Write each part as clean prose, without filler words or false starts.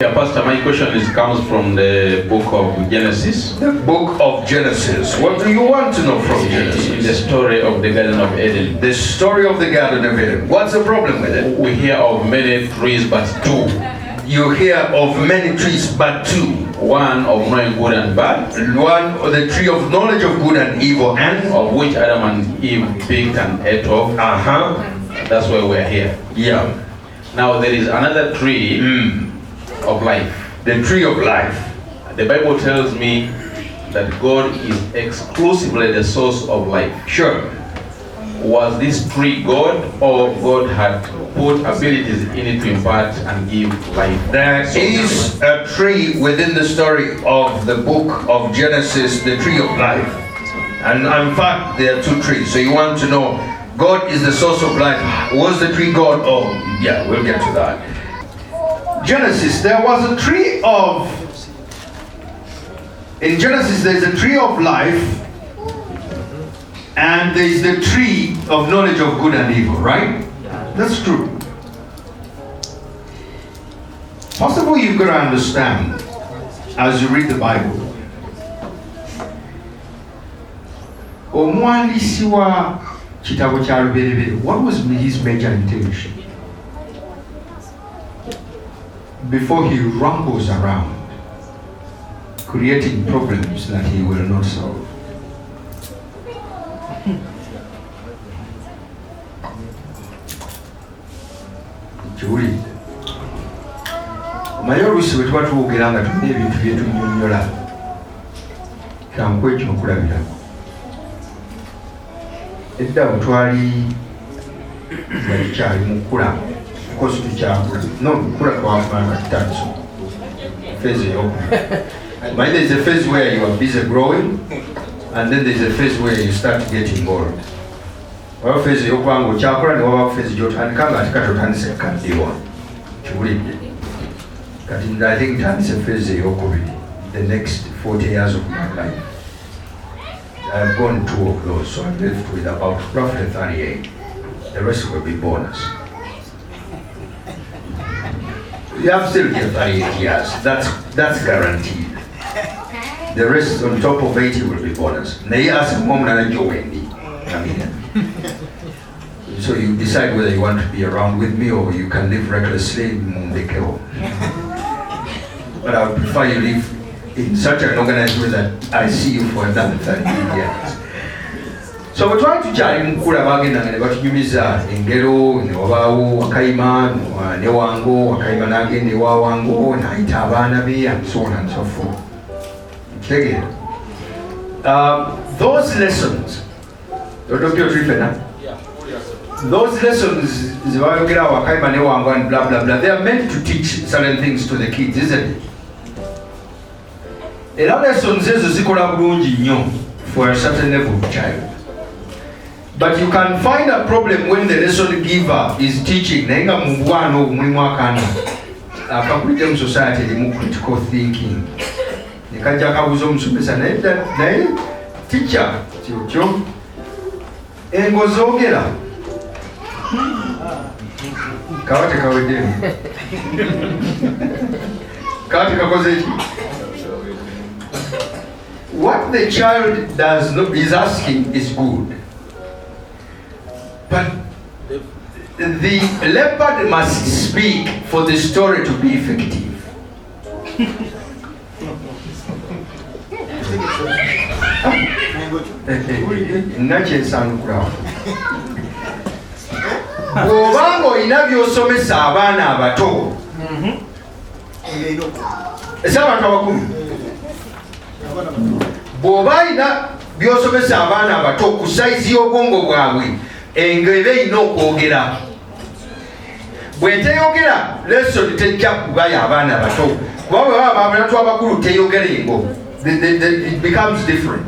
Yeah, Pastor, my question comes from the book of Genesis. The book of Genesis. What do you want to know from Genesis? In the story of the Garden of Eden. The story of the Garden of Eden. What's the problem with it? We hear of many trees, but two. You hear of many trees, but two. One of knowing good and bad. One, the tree of knowledge of good and evil, and of which Adam and Eve picked and ate of. That's why we're here. Yeah. Now there is another tree of life. The tree of life. The Bible tells me that God is exclusively the source of life. Sure. Was this tree God, or God had put abilities in it to impart and give life? There is a tree within the story of the book of Genesis, the tree of life. And in fact, there are two trees. So you want to know, God is the source of life. Was the tree God? Oh, yeah, we'll get to that. Genesis, there was a tree of... In Genesis, there's a tree of life. And there is the tree of knowledge of good and evil, right? That's true. First of all, you've got to understand, as you read the Bible, omwandiisi wa kitabo kya lubereberye, what was his major intention? Before he rumbles around, creating problems that he will not solve. Kiwulidde omanyi oluusi bwe tuba tuwogera nga tulina ebintu bye tunnyonnyola kyangu ekyo okulabirako. Edda bwe twali nga tukyali mu kkula kosi tukyakula kula twafuna nga tutandise phase ey'okubiri. Omanyi there's a phase where you are busy growing and then there's a phase where you start getting bored. Waba phase y'okuba nga okyakola ne waba phase gy'otandika nga ate kati otandise kaddiwa. Kiwulidde. Kati I think ntandise phase ey'okubiri, the next 40 years of my life. I've gone 2 of those, so I'm left with about roughly 38. The rest will be bonus. You have still get 38 years. That's guaranteed. The rest on top of 80 will be bonus. So you decide whether you want to be around with me or you can live recklessly. But I would prefer you live in such an organized way that I see you for another 30 years. So we're trying to jari mukula bagenda ne batunyumiza engero ne wabaawo wakayima ne wango wakayima n'agenda ewa wango n'ayita abaana be and so on and so forth. Tegeera. Those lessons, those lessons zibayogera wakayima ne wango and blah blah blah, they are meant to teach certain things to the kids, isn't it? Era lessons ezo zikola bulungi nnyo for a certain level of child. But you can find a problem when the lesson giver is teaching. Nenga mubwano mulimu akana akakulira mu society limu critical thinking. Nikajja kabuzo omusomesa naye teacher kyo engozogera kawate kawedemu kawate kakoze ki. What the child is asking is good. But the leopard must speak for the story to be effective. Bw'obanga olina by'osomesa abaana abato, esi abantu abakulu, bw'oba olina by'osomesa abaana abato ku sayizi y'obwongo bwabwe, engero erina okwogera. Bwe teyogera lesson tejja kubayo abaana bato, kuba bwe baba abantu abakulu teyogera engo, it becomes different.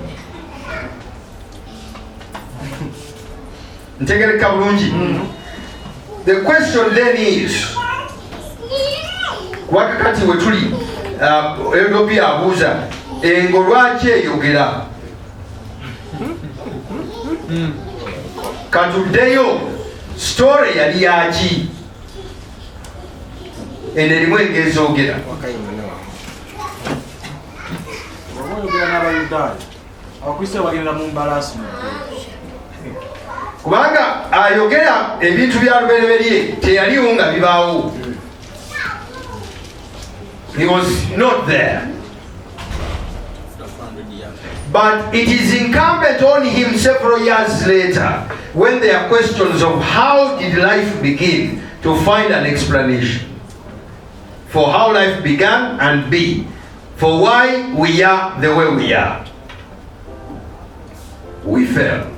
Ntegereka bulungi. The question then is, kuba kakati we tuli Ethiopia abuuza engo lwaki eyogera? Katuddeyo story yali yaki? eno erimu engezoogera. Kubanga ayogera ebintu bya lubereberye teyaliwo nga bibaawo. He was not there. But it is incumbent on him several years later, when there are questions of how did life begin, to find an explanation for how life began, and B, for why we are the way we are. We fell.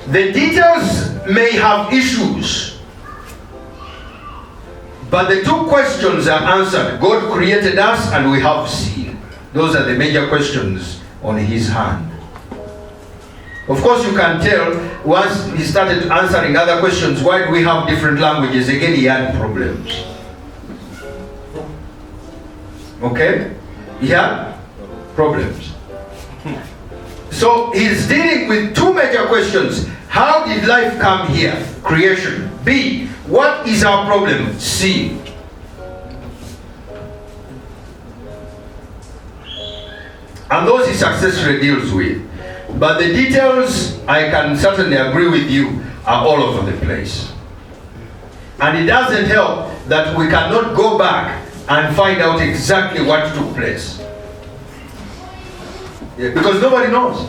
The details may have issues, but the two questions are answered. God created us and we have sin. Those are the major questions on his hand. Of course, you can tell once he started answering other questions, why do we have different languages? Again, he had problems. Okay? He had problems. So he's dealing with two major questions. How did life come here? Creation. B, what is our problem? Sin. And those he successfully deals with. But the details, I can certainly agree with you, are all over the place. And it doesn't help that we cannot go back and find out exactly what took place. Yeah, because nobody knows.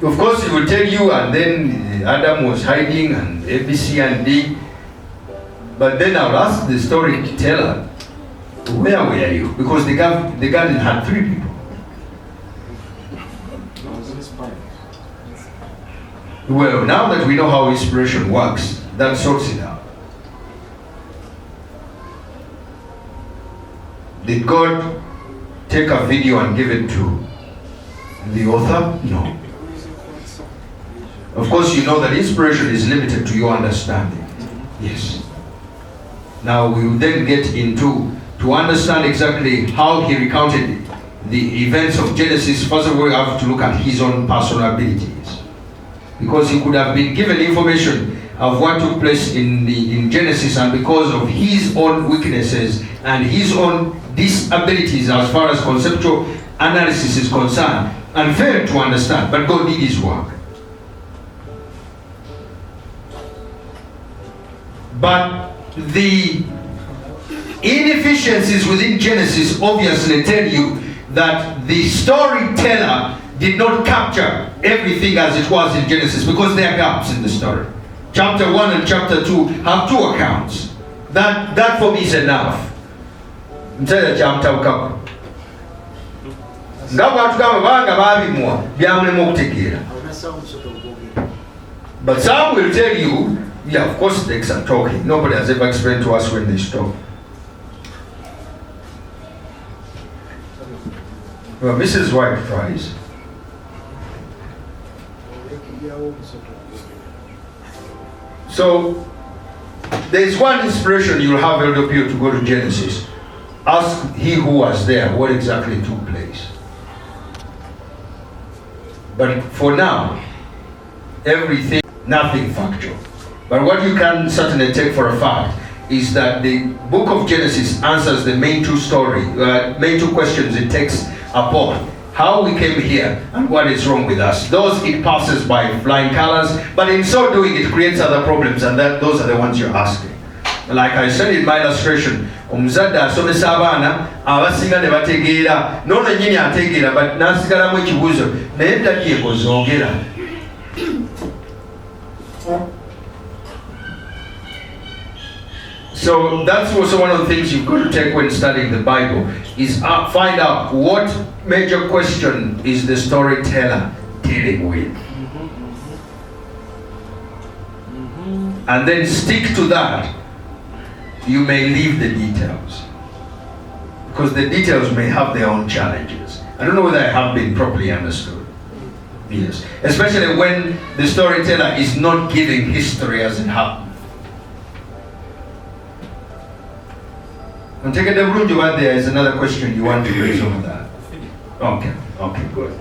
Of course, he will tell you, and then Adam was hiding, and A, B, C, and D. But then I'll ask the storyteller, where were you? Because the garden had 3 people. Well, now that we know how inspiration works, that sorts it out. Did God take a video and give it to the author? No. Of course, you know that inspiration is limited to your understanding. Yes. Now we will then get into to understand exactly how he recounted the events of Genesis. First of all, we have to look at his own personal abilities, because he could have been given information of what took place in Genesis, and because of his own weaknesses and his own disabilities as far as conceptual analysis is concerned, and failed to understand. But God did his work. But the inefficiencies within Genesis obviously tell you that the storyteller did not capture everything as it was in Genesis, because there are gaps in the story. Chapter 1 and chapter 2 have 2 accounts. That for me is enough. But some will tell you, yeah, of course they are talking. Nobody has ever explained to us when they stop. Well, Mrs. White tries. So, there is one inspiration you'll have, Elder Pio, to go to Genesis. Ask he who was there what exactly took place. But for now, everything, nothing factual. But what you can certainly take for a fact is that the book of Genesis answers the main 2 questions it takes upon: how we came here and what is wrong with us. Those it passes by flying colors, but in so doing it creates other problems, and those are the ones you're asking. Like I said in my illustration, omuzadde asomesa abaana abasinga ne bategeera, n'ono nnyini ategeera, but n'asigalamu ekibuuzo, naye ddakiiko zoogera. So that's also one of the things you've got to take when studying the Bible, is find out what major question is the storyteller dealing with. And then stick to that. You may leave the details, because the details may have their own challenges. I don't know whether I have been properly understood. Yes. Especially when the storyteller is not giving history as it happened. And take it the room, there is another question you want to raise on that. Okay, good.